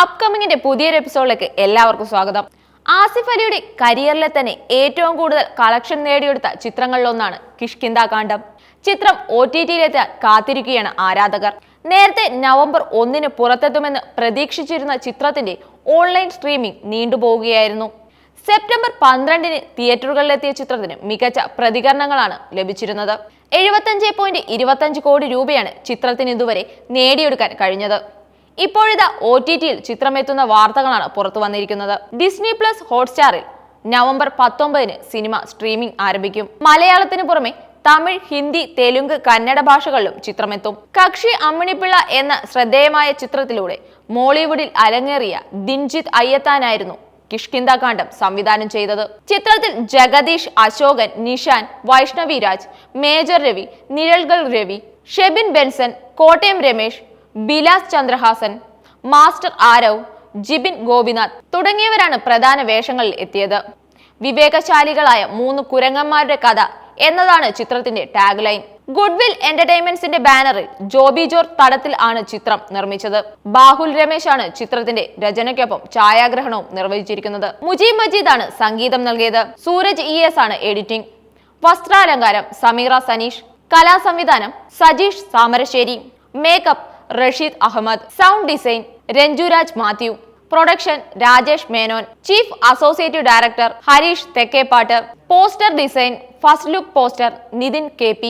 അപ്കമിങ്ങിന്റെ പുതിയൊരു എപ്പിസോഡിലേക്ക് എല്ലാവർക്കും സ്വാഗതം. ആസിഫ് അലിയുടെ കരിയറിലെ തന്നെ ഏറ്റവും കൂടുതൽ കളക്ഷൻ നേടിയെടുത്ത ചിത്രങ്ങളിലൊന്നാണ് കിഷ്കിന്ദ കാണ്ഡം. ചിത്രം OTT-യിലെത്താൻ കാത്തിരിക്കുകയാണ് ആരാധകർ. നേരത്തെ നവംബർ 1-ന് പുറത്തെത്തുമെന്ന് പ്രതീക്ഷിച്ചിരുന്ന ചിത്രത്തിന്റെ ഓൺലൈൻ സ്ട്രീമിംഗ് നീണ്ടുപോവുകയായിരുന്നു. സെപ്റ്റംബർ 12-ന് തിയേറ്ററുകളിലെത്തിയ ചിത്രത്തിന് മികച്ച പ്രതികരണങ്ങളാണ് ലഭിച്ചിരുന്നത്. 75.25 കോടി രൂപയാണ് ചിത്രത്തിന് ഇതുവരെ നേടിയെടുക്കാൻ കഴിഞ്ഞത്. ഇപ്പോഴിതാ OTT-യിൽ ചിത്രമെത്തുന്ന വാർത്തകളാണ് പുറത്തു വന്നിരിക്കുന്നത്. ഡിസ്നി പ്ലസ് ഹോട്ട്സ്റ്റാറിൽ നവംബർ 19-ന് സിനിമ സ്ട്രീമിംഗ് ആരംഭിക്കും. മലയാളത്തിന് പുറമെ തമിഴ്, ഹിന്ദി, തെലുങ്ക്, കന്നഡ ഭാഷകളിലും ചിത്രമെത്തും. കക്ഷി അമ്മിണിപ്പിള്ള എന്ന ശ്രദ്ധേയമായ ചിത്രത്തിലൂടെ മോളിവുഡിൽ അരങ്ങേറിയ ദിൻജിത്ത് അയ്യത്താനായിരുന്നു കിഷ്കിന്ദ കാണ്ഡം സംവിധാനം ചെയ്തത്. ചിത്രത്തിൽ Jagdish, Ashokan, Nishan, Vaishnavi Raj, major Ravi, Nizhalgal Ravi, Shebin Benson, Kottayam Ramesh, Bilas Chandrahasan, master Aarav, Jibin Gopinath തുടങ്ങിയവരാണ് പ്രധാന വേഷങ്ങളിൽ എത്തിയത്. വിവേകശാലികളായ 3 കുരങ്ങന്മാരുടെ കഥ എന്നതാണ് ചിത്രത്തിന്റെ ടാഗ് ലൈൻ. ഗുഡ്വിൽ എന്റർടൈൻമെന്റ്സിന്റെ ബാനറിൽ ജോബി ജോർജ് തടത്തിൽ ആണ് ചിത്രം നിർമ്മിച്ചത്. ബാഹുൽ രമേശ് ആണ് ചിത്രത്തിന്റെ രചനയ്ക്കൊപ്പം ഛായാഗ്രഹണവും നിർവഹിച്ചിരിക്കുന്നത്. മുജീബ് മജീദ് ആണ് സംഗീതം നൽകിയത്. സൂരജ് ES ആണ് എഡിറ്റിംഗ്. വസ്ത്രാലങ്കാരം സമീറ സനീഷ്. കലാസംവിധാനം Sajeesh Samarassery. Makeup Rasheed Ahammed. Sound design Ranjuraj Mathew. Production Rajesh Menon. Chief associate director Harish Thekkepattu. Poster design first look poster Nithin KP.